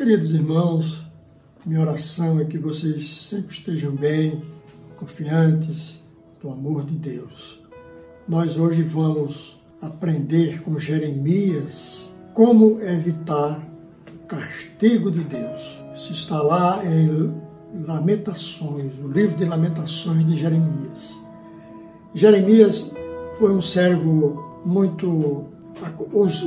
Queridos irmãos, minha oração é que vocês sempre estejam bem, confiantes do amor de Deus. Nós hoje vamos aprender com Jeremias como evitar o castigo de Deus. Isso está lá em Lamentações, o livro de Lamentações de Jeremias. Jeremias foi um servo muito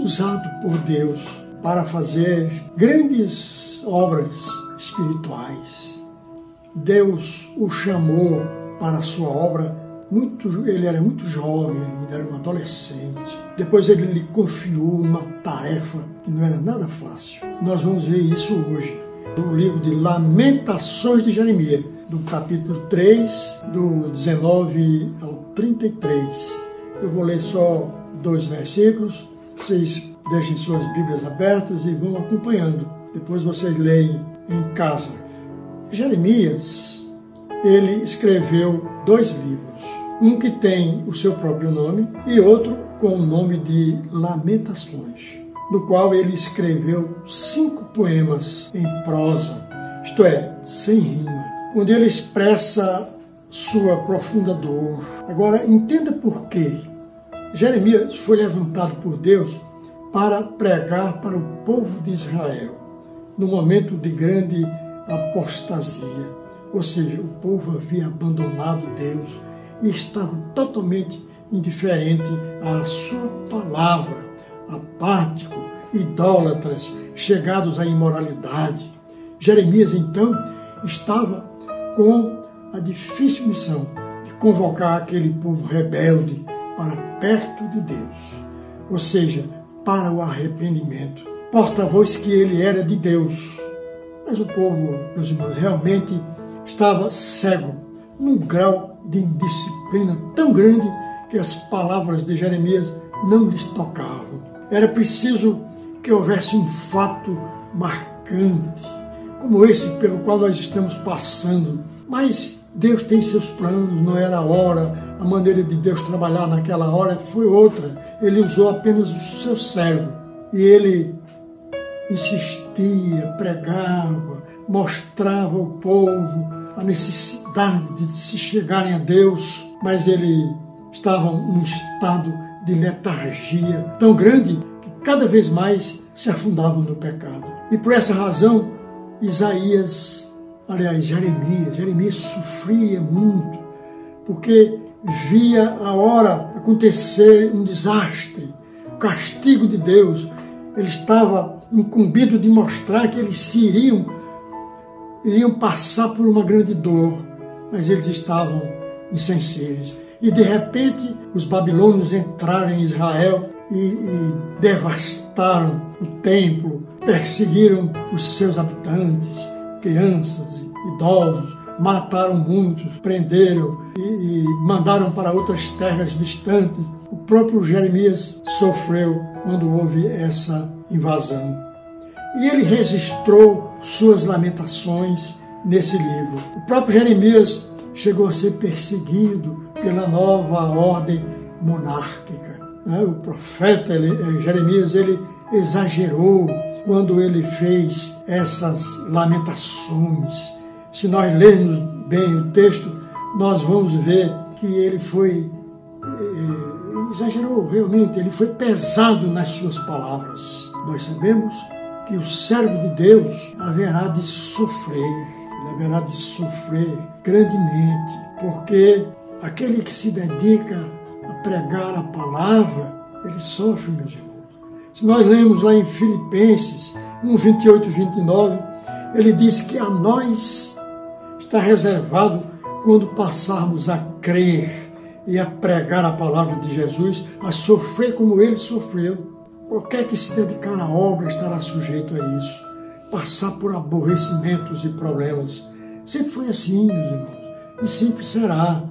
usado por Deus para fazer grandes obras espirituais. Deus o chamou para a sua obra, ele era muito jovem ainda, era um adolescente. Depois ele lhe confiou uma tarefa que não era nada fácil. Nós vamos ver isso hoje, no livro de Lamentações de Jeremias, do capítulo 3, do 19 ao 33. Eu vou ler só 2 versículos, vocês deixem suas Bíblias abertas e vão acompanhando. Depois vocês leem em casa. Jeremias, ele escreveu 2 livros. Um que tem o seu próprio nome e outro com o nome de Lamentações, no qual ele escreveu 5 poemas em prosa, isto é, sem rima, onde ele expressa sua profunda dor. Agora, entenda por quê. Jeremias foi levantado por Deus para pregar para o povo de Israel, no momento de grande apostasia. Ou seja, o povo havia abandonado Deus e estava totalmente indiferente à sua palavra, apático, idólatras, chegados à imoralidade. Jeremias, então, estava com a difícil missão de convocar aquele povo rebelde para perto de Deus, ou seja, para o arrependimento. Porta-voz que ele era de Deus. Mas o povo, meus irmãos, realmente estava cego, num grau de indisciplina tão grande que as palavras de Jeremias não lhes tocavam. Era preciso que houvesse um fato marcante, como esse pelo qual nós estamos passando. Mas Deus tem seus planos, não era a hora, a maneira de Deus trabalhar naquela hora foi outra. Ele usou apenas o seu servo e ele insistia, pregava, mostrava ao povo a necessidade de se chegarem a Deus, mas ele estava num estado de letargia tão grande que cada vez mais se afundavam no pecado. E por essa razão, Jeremias sofria muito, porque via a hora acontecer um desastre, o castigo de Deus. Ele estava incumbido de mostrar que eles iriam passar por uma grande dor, mas eles estavam insensíveis. E de repente os babilônios entraram em Israel e devastaram o templo, perseguiram os seus habitantes, crianças, idosos, mataram muitos, prenderam e mandaram para outras terras distantes. O próprio Jeremias sofreu quando houve essa invasão. E ele registrou suas lamentações nesse livro. O próprio Jeremias chegou a ser perseguido pela nova ordem monárquica. O profeta Jeremias, ele exagerou quando ele fez essas lamentações. Se nós lermos bem o texto, nós vamos ver que ele exagerou realmente, ele foi pesado nas suas palavras. Nós sabemos que o servo de Deus haverá de sofrer, ele haverá de sofrer grandemente, porque aquele que se dedica a pregar a palavra, ele sofre, meus irmãos. Se nós lemos lá em Filipenses 1, 28 e 29, ele diz que a nós está reservado, quando passarmos a crer e a pregar a palavra de Jesus, a sofrer como ele sofreu. Qualquer que se dedicar à obra estará sujeito a isso, passar por aborrecimentos e problemas. Sempre foi assim, meus irmãos, e sempre será.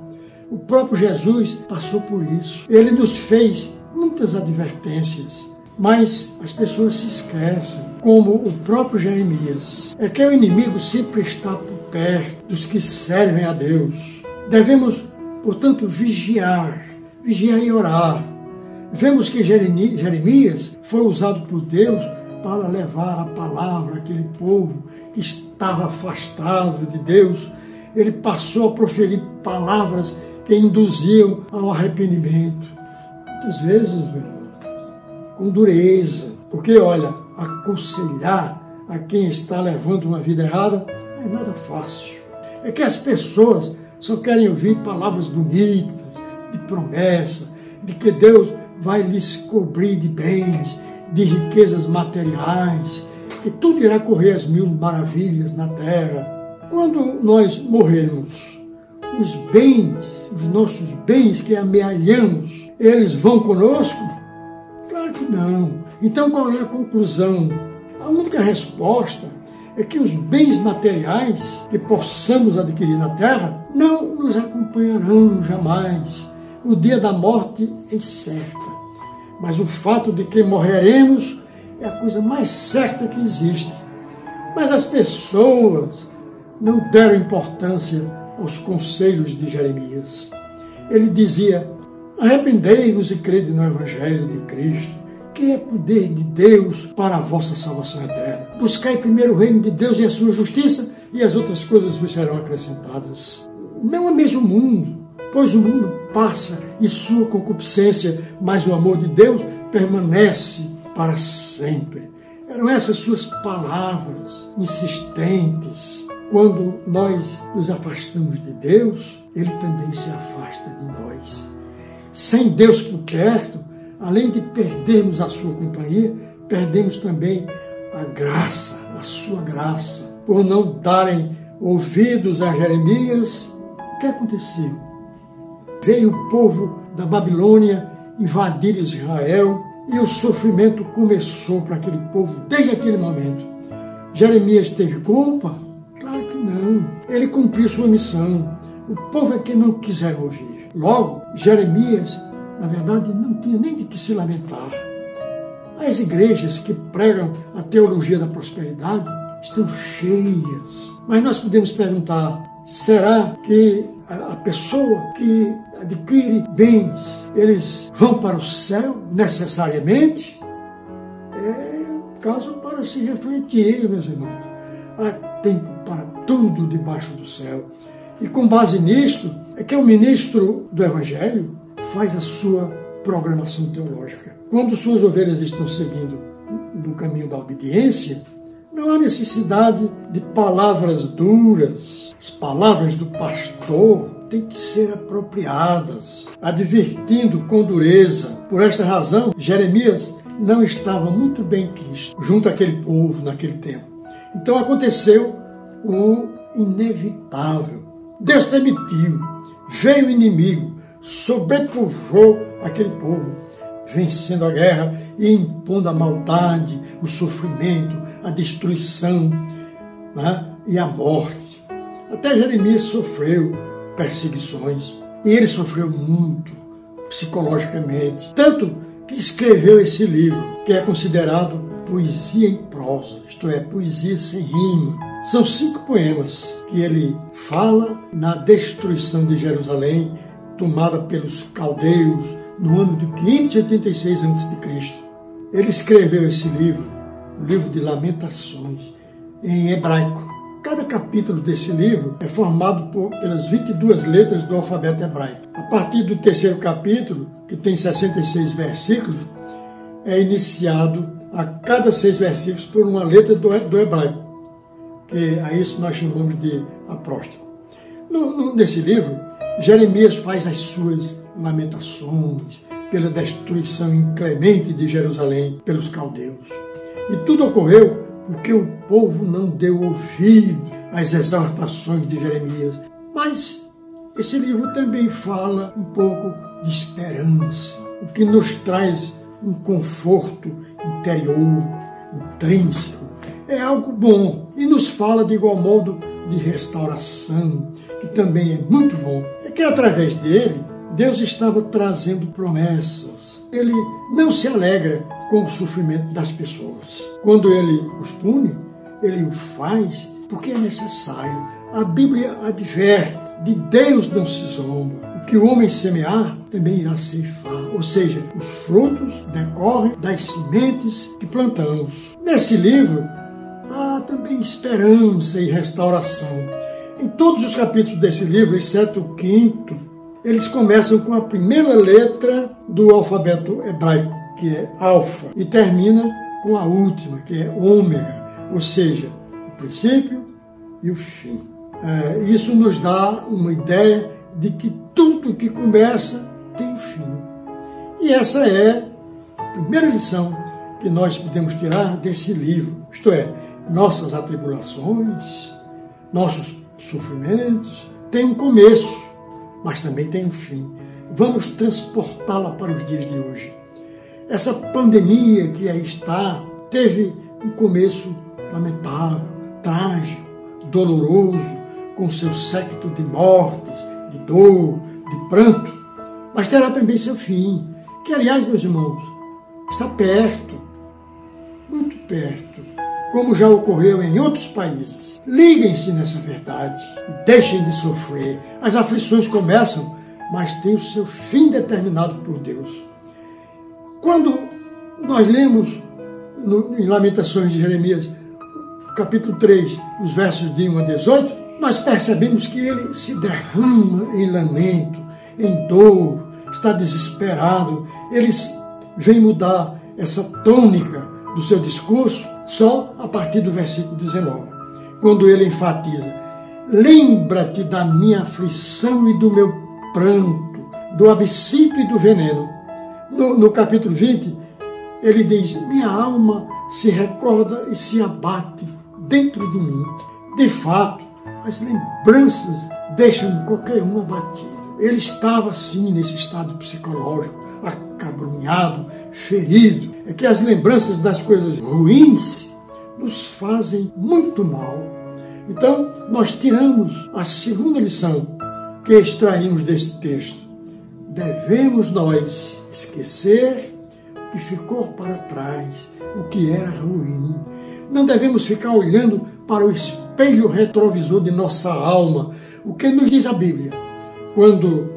O próprio Jesus passou por isso. Ele nos fez muitas advertências, mas as pessoas se esquecem, como o próprio Jeremias. É que o inimigo sempre está por perto dos que servem a Deus. Devemos, portanto, vigiar e orar. Vemos que Jeremias foi usado por Deus para levar a palavra àquele povo que estava afastado de Deus, ele passou a proferir palavras que induziam ao arrependimento. Muitas vezes, meu irmão, com dureza. Porque, olha, aconselhar a quem está levando uma vida errada não é nada fácil. É que as pessoas só querem ouvir palavras bonitas, de promessa, de que Deus vai lhes cobrir de bens, de riquezas materiais, que tudo irá correr às mil maravilhas na terra. Quando nós morrermos, os bens, os nossos bens que amealhamos, eles vão conosco? Claro que não. Então qual é a conclusão? A única resposta é que os bens materiais que possamos adquirir na terra não nos acompanharão jamais. O dia da morte é incerta, mas o fato de que morreremos é a coisa mais certa que existe. Mas as pessoas não deram importância aos conselhos de Jeremias. Ele dizia: arrependei-vos e crede no Evangelho de Cristo, que é poder de Deus para a vossa salvação eterna. Buscai primeiro o reino de Deus e a sua justiça, e as outras coisas vos serão acrescentadas. Não é mesmo o mundo, pois o mundo passa e sua concupiscência, mas o amor de Deus permanece para sempre. Eram essas suas palavras insistentes. Quando nós nos afastamos de Deus, Ele também se afasta de nós. Sem Deus por perto, além de perdermos a sua companhia, perdemos também a graça, a sua graça. Por não darem ouvidos a Jeremias, o que aconteceu? Veio o povo da Babilônia invadir Israel e o sofrimento começou para aquele povo desde aquele momento. Jeremias teve culpa? Claro que não. Ele cumpriu sua missão. O povo é que não quiser ouvir. Logo, Jeremias, na verdade, não tinha nem de que se lamentar. As igrejas que pregam a teologia da prosperidade estão cheias. Mas nós podemos perguntar: será que a pessoa que adquire bens, eles vão para o céu necessariamente? É caso para se refletir, meus irmãos. Há tempo para tudo debaixo do céu. E com base nisto, é que o ministro do Evangelho faz a sua programação teológica. Quando suas ovelhas estão seguindo no caminho da obediência, não há necessidade de palavras duras. As palavras do pastor têm que ser apropriadas, advertindo com dureza. Por esta razão, Jeremias não estava muito bem quisto junto àquele povo naquele tempo. Então aconteceu o inevitável. Deus permitiu, veio o inimigo, sobrepovoou aquele povo, vencendo a guerra e impondo a maldade, o sofrimento, a destruição, né, e a morte. Até Jeremias sofreu perseguições, e ele sofreu muito psicologicamente, tanto que escreveu esse livro, que é considerado poesia em prosa, isto é, poesia sem rima. São 5 poemas que ele fala na destruição de Jerusalém, tomada pelos caldeus no ano de 586 a.C. Ele escreveu esse livro, o livro de Lamentações, em hebraico. Cada capítulo desse livro é formado pelas 22 letras do alfabeto hebraico. A partir do 3º capítulo, que tem 66 versículos, é iniciado a cada 6 versículos por uma letra do hebraico, que a isso nós chamamos de acróstico. Nesse livro, Jeremias faz as suas lamentações pela destruição inclemente de Jerusalém pelos caldeus. E tudo ocorreu porque o povo não deu ouvido às exortações de Jeremias. Mas esse livro também fala um pouco de esperança, o que nos traz um conforto interior, intrínseco. É algo bom e nos fala de igual modo de restauração, que também é muito bom. É que através dele, Deus estava trazendo promessas. Ele não se alegra com o sofrimento das pessoas. Quando ele os pune, ele o faz porque é necessário. A Bíblia adverte: de Deus não se zomba. O que o homem semear, também irá ceifar. Ou seja, os frutos decorrem das sementes que plantamos. Nesse livro, há também esperança e restauração. Em todos os capítulos desse livro, exceto o 5º, eles começam com a primeira letra do alfabeto hebraico, que é alfa, e termina com a última, que é ômega, ou seja, o princípio e o fim. Isso nos dá uma ideia de que tudo que começa tem um fim. E essa é a primeira lição que nós podemos tirar desse livro, isto é, nossas atribulações, nossos sofrimentos têm um começo, mas também tem um fim. Vamos transportá-la para os dias de hoje. Essa pandemia que aí está teve um começo lamentável, trágico, doloroso, com seu séquito de mortes, de dor, de pranto, mas terá também seu fim, que, aliás, meus irmãos, está perto, muito perto, como já ocorreu em outros países. Liguem-se nessa verdade e deixem de sofrer. As aflições começam, mas têm o seu fim determinado por Deus. Quando nós lemos em Lamentações de Jeremias, capítulo 3, os versos de 1 a 18, nós percebemos que ele se derrama em lamento, em dor, está desesperado. Ele vem mudar essa tônica do seu discurso só a partir do versículo 19, quando ele enfatiza: lembra-te da minha aflição e do meu pranto, do absinto e do veneno. No capítulo 20, ele diz: minha alma se recorda e se abate dentro de mim. De fato, as lembranças deixam qualquer um abatido. Ele estava assim nesse estado psicológico, acabrunhado, ferido. É que as lembranças das coisas ruins nos fazem muito mal. Então, nós tiramos a segunda lição que extraímos desse texto. Devemos nós esquecer o que ficou para trás, o que era ruim. Não devemos ficar olhando para o espelho retrovisor de nossa alma. O que nos diz a Bíblia? Quando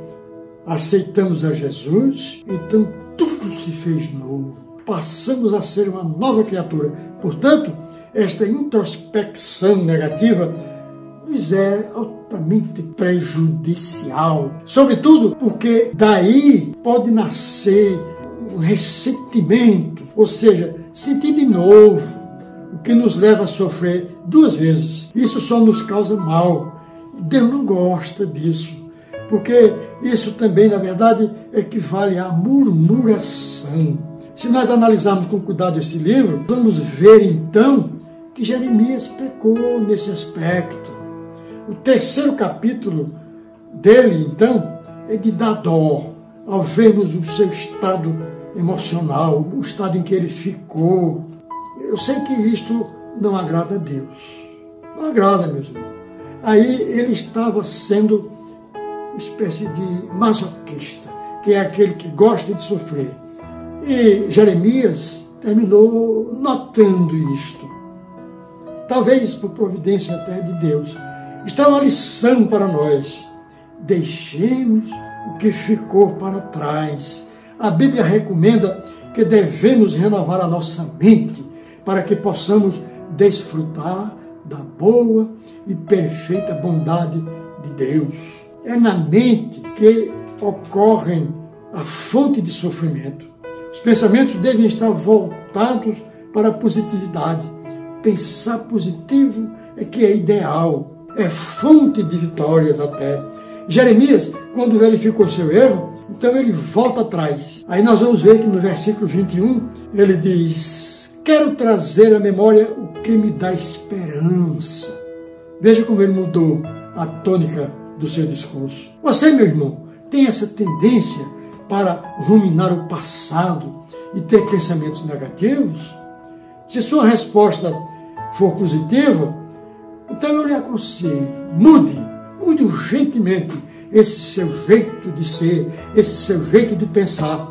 aceitamos a Jesus, então tudo se fez novo. Passamos a ser uma nova criatura. Portanto, esta introspecção negativa nos é altamente prejudicial. Sobretudo porque daí pode nascer um ressentimento, ou seja, sentir de novo, o que nos leva a sofrer duas vezes. Isso só nos causa mal. Deus não gosta disso, porque isso também, na verdade, equivale à murmuração. Se nós analisarmos com cuidado esse livro, vamos ver então que Jeremias pecou nesse aspecto. O 3º capítulo dele, então, é de dar dó ao vermos o seu estado emocional, o estado em que ele ficou. Eu sei que isto não agrada a Deus. Não agrada, meus irmãos. Aí ele estava sendo uma espécie de masoquista, que é aquele que gosta de sofrer. E Jeremias terminou notando isto. Talvez por providência até de Deus. Isto é uma lição para nós. Deixemos o que ficou para trás. A Bíblia recomenda que devemos renovar a nossa mente para que possamos desfrutar da boa e perfeita bondade de Deus. É na mente que ocorrem a fonte de sofrimento. Os pensamentos devem estar voltados para a positividade. Pensar positivo é que é ideal, é fonte de vitórias até. Jeremias, quando verificou seu erro, então ele volta atrás. Aí nós vamos ver que no versículo 21, ele diz: quero trazer à memória o que me dá esperança. Veja como ele mudou a tônica do seu discurso. Você, meu irmão, tem essa tendência para ruminar o passado e ter pensamentos negativos? Se sua resposta for positiva, então eu lhe aconselho, mude urgentemente esse seu jeito de ser, esse seu jeito de pensar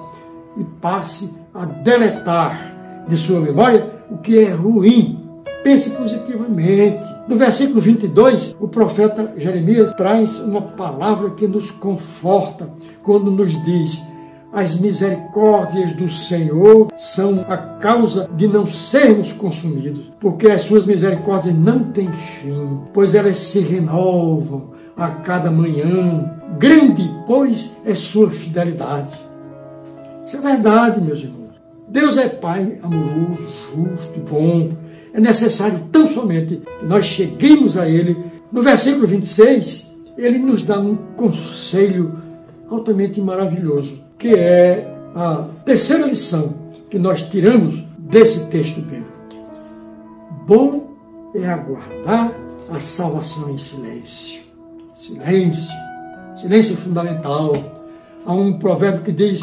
e passe a deletar de sua memória o que é ruim, pense positivamente. No versículo 22, o profeta Jeremias traz uma palavra que nos conforta quando nos diz: as misericórdias do Senhor são a causa de não sermos consumidos, porque as suas misericórdias não têm fim, pois elas se renovam a cada manhã. Grande, pois, é sua fidelidade. Isso é verdade, meus irmãos. Deus é Pai amoroso, justo e bom. É necessário tão somente que nós cheguemos a Ele. No versículo 26, Ele nos dá um conselho altamente maravilhoso, que é a terceira lição que nós tiramos desse texto bíblico. Bom é aguardar a salvação em silêncio. Silêncio. Silêncio é fundamental. Há um provérbio que diz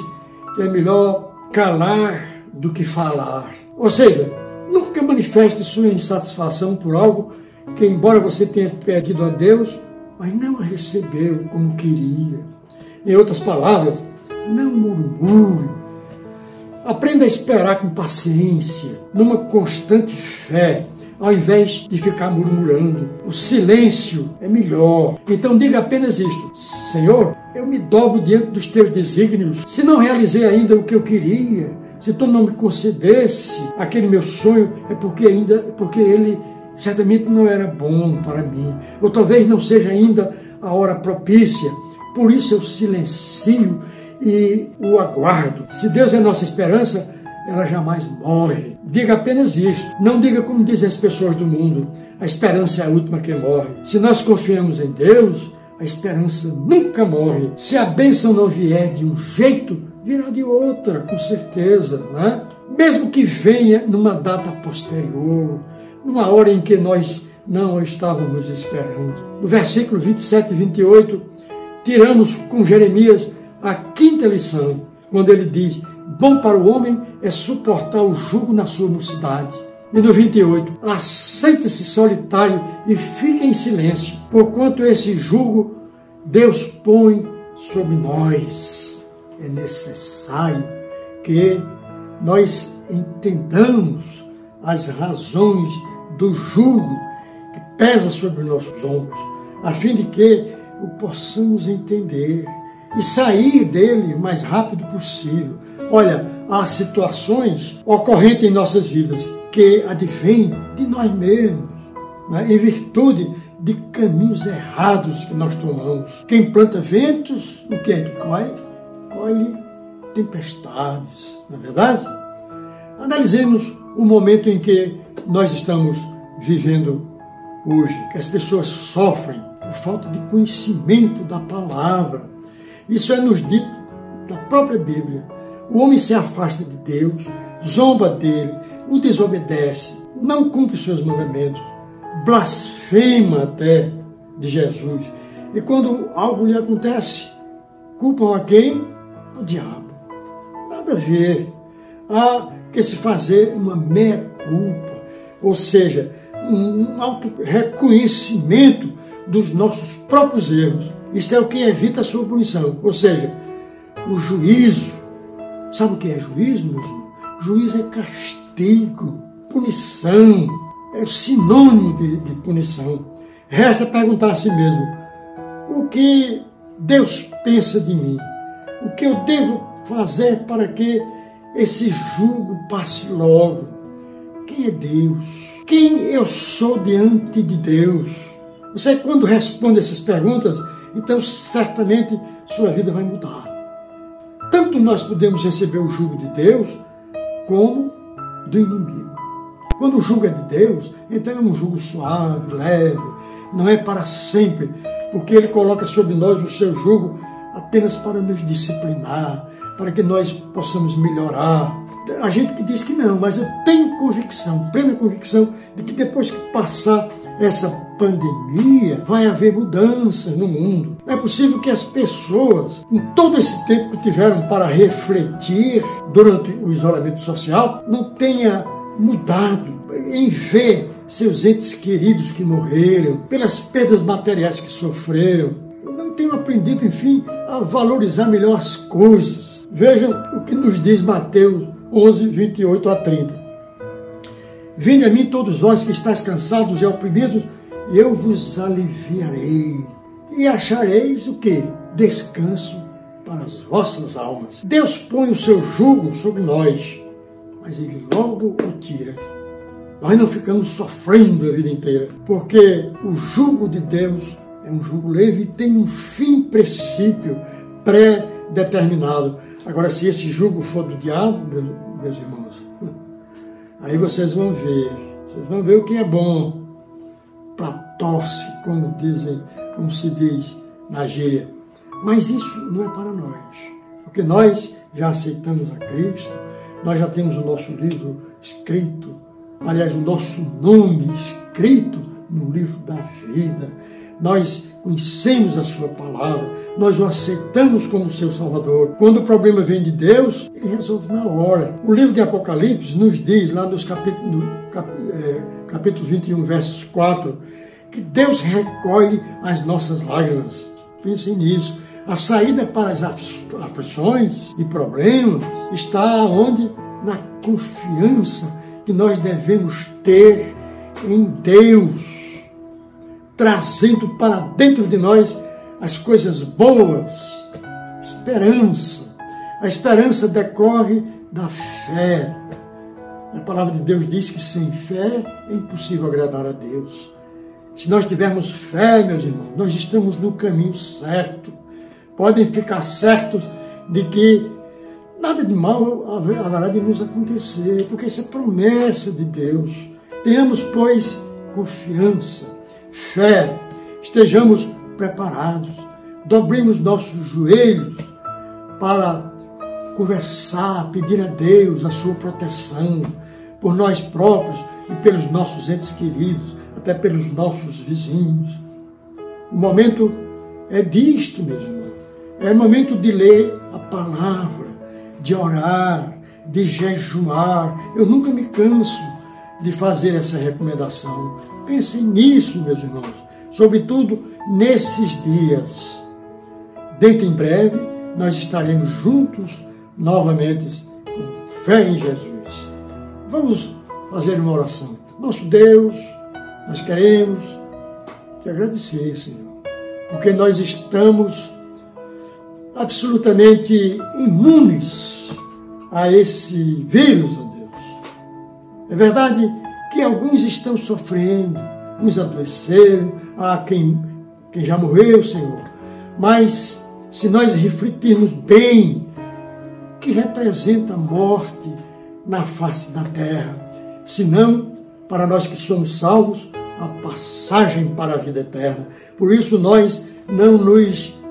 que é melhor calar do que falar. Ou seja, nunca manifeste sua insatisfação por algo que, embora você tenha pedido a Deus, mas não a recebeu como queria. Em outras palavras, não murmure. Aprenda a esperar com paciência, numa constante fé, ao invés de ficar murmurando. O silêncio é melhor. Então diga apenas isto: Senhor, eu me dobro diante dos teus desígnios. Se não realizei ainda o que eu queria, se tu não me concedesse aquele meu sonho, é porque ele certamente não era bom para mim. Ou talvez não seja ainda a hora propícia. Por isso eu silencio e o aguardo. Se Deus é nossa esperança, ela jamais morre. Diga apenas isto. Não diga como dizem as pessoas do mundo: a esperança é a última que morre. Se nós confiamos em Deus, a esperança nunca morre. Se a bênção não vier de um jeito, virá de outra, com certeza, né? Mesmo que venha numa data posterior, numa hora em que nós não estávamos esperando. No versículo 27 e 28, tiramos com Jeremias a quinta lição, quando ele diz: bom para o homem é suportar o jugo na sua mocidade. E no 28, aceite-se solitário e fique em silêncio, porquanto esse jugo Deus põe sobre nós. É necessário que nós entendamos as razões do jugo que pesa sobre nossos ombros, a fim de que o possamos entender e sair dele o mais rápido possível. Olha, há situações ocorrentes em nossas vidas que advêm de nós mesmos, né? Em virtude de caminhos errados que nós tomamos. Quem planta ventos, o que é que colhe? Colhe tempestades, não é verdade? Analisemos o momento em que nós estamos vivendo hoje, que as pessoas sofrem por falta de conhecimento da palavra. Isso é nos dito na própria Bíblia. O homem se afasta de Deus, zomba dele, o desobedece, não cumpre seus mandamentos, blasfema até de Jesus. E quando algo lhe acontece, culpam a quem? Ao diabo. Nada a ver. Há que se fazer uma meia-culpa, ou seja, um auto-reconhecimento dos nossos próprios erros. Isto é o que evita a sua punição, ou seja, o juízo. Sabe o que é juízo, meu irmão? Juízo é castigo, punição, é sinônimo de punição. Resta perguntar a si mesmo: o que Deus pensa de mim? O que eu devo fazer para que esse jugo passe logo? Quem é Deus? Quem eu sou diante de Deus? Você, quando responde essas perguntas, então certamente sua vida vai mudar. Tanto nós podemos receber o jugo de Deus, como do inimigo. Quando o jugo é de Deus, então é um jugo suave, leve, não é para sempre, porque Ele coloca sobre nós o seu jugo apenas para nos disciplinar, para que nós possamos melhorar. A gente que diz que não, mas eu tenho convicção, plena convicção, de que depois que passar essa pandemia, vai haver mudanças no mundo. É possível que as pessoas, em todo esse tempo que tiveram para refletir durante o isolamento social, não tenha mudado em ver seus entes queridos que morreram, pelas perdas materiais que sofreram, não tenham aprendido, enfim, a valorizar melhor as coisas. Vejam o que nos diz Mateus 11, 28 a 30. Vinde a mim todos vós que estáis cansados e oprimidos, e eu vos aliviarei. E achareis o quê? Descanso para as vossas almas. Deus põe o seu jugo sobre nós, mas Ele logo o tira. Nós não ficamos sofrendo a vida inteira, porque o jugo de Deus é um jugo leve e tem um fim princípio pré-determinado. Agora, se esse jugo for do diabo, meus irmãos, aí vocês vão ver o que é bom para tosse, como se diz na gíria. Mas isso não é para nós, porque nós já aceitamos a Cristo, nós já temos o nosso livro escrito, aliás, o nosso nome escrito no livro da vida. Nós conhecemos a sua palavra, nós o aceitamos como seu Salvador. Quando o problema vem de Deus, Ele resolve na hora. O livro de Apocalipse nos diz, lá nos capítulo 21, versos 4, que Deus recolhe as nossas lágrimas. Pensem nisso. A saída para as aflições e problemas está onde? Na confiança que nós devemos ter em Deus, trazendo para dentro de nós as coisas boas, esperança. A esperança decorre da fé. A palavra de Deus diz que sem fé é impossível agradar a Deus. Se nós tivermos fé, meus irmãos, nós estamos no caminho certo. Podem ficar certos de que nada de mal haverá de nos acontecer, porque isso é promessa de Deus. Tenhamos, pois, confiança, fé, estejamos preparados, dobremos nossos joelhos para conversar, pedir a Deus a sua proteção por nós próprios e pelos nossos entes queridos, até pelos nossos vizinhos. O momento é disto, meus irmãos. É momento de ler a palavra, de orar, de jejuar. Eu nunca me canso de fazer essa recomendação. Pensem nisso, meus irmãos, sobretudo nesses dias. Dentro em breve, nós estaremos juntos novamente com fé em Jesus. Vamos fazer uma oração. Nosso Deus, nós queremos te agradecer, Senhor, porque nós estamos absolutamente imunes a esse vírus, ó Deus. É verdade que alguns estão sofrendo, uns adoeceram, há quem já morreu, Senhor. Mas se nós refletirmos bem, o que representa a morte na face da terra, senão, para nós que somos salvos, a passagem para a vida eterna. Por isso nós não nos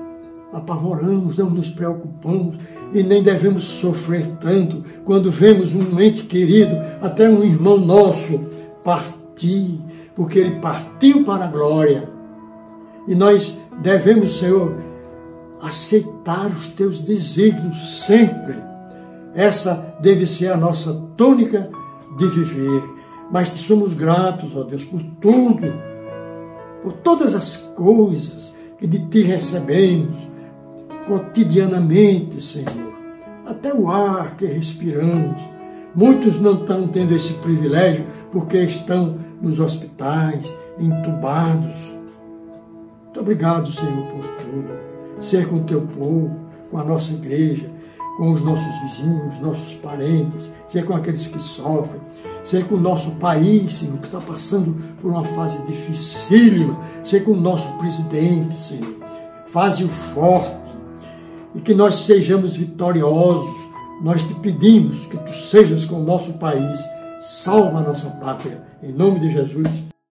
apavoramos, não nos preocupamos e nem devemos sofrer tanto quando vemos um ente querido, até um irmão nosso, partir, porque ele partiu para a glória. E nós devemos, Senhor, aceitar os teus desígnios sempre. Essa deve ser a nossa tônica de viver. Mas te somos gratos, ó Deus, por tudo, por todas as coisas que de ti recebemos cotidianamente, Senhor. Até o ar que respiramos. Muitos não estão tendo esse privilégio porque estão nos hospitais, entubados. Muito obrigado, Senhor, por tudo. Ser com o teu povo, com a nossa igreja, com os nossos vizinhos, nossos parentes, ser com aqueles que sofrem, ser com o nosso país, Senhor, que está passando por uma fase dificílima, ser com o nosso presidente, Senhor. Faze-o forte e que nós sejamos vitoriosos. Nós te pedimos que tu sejas com o nosso país, salva a nossa pátria. Em nome de Jesus.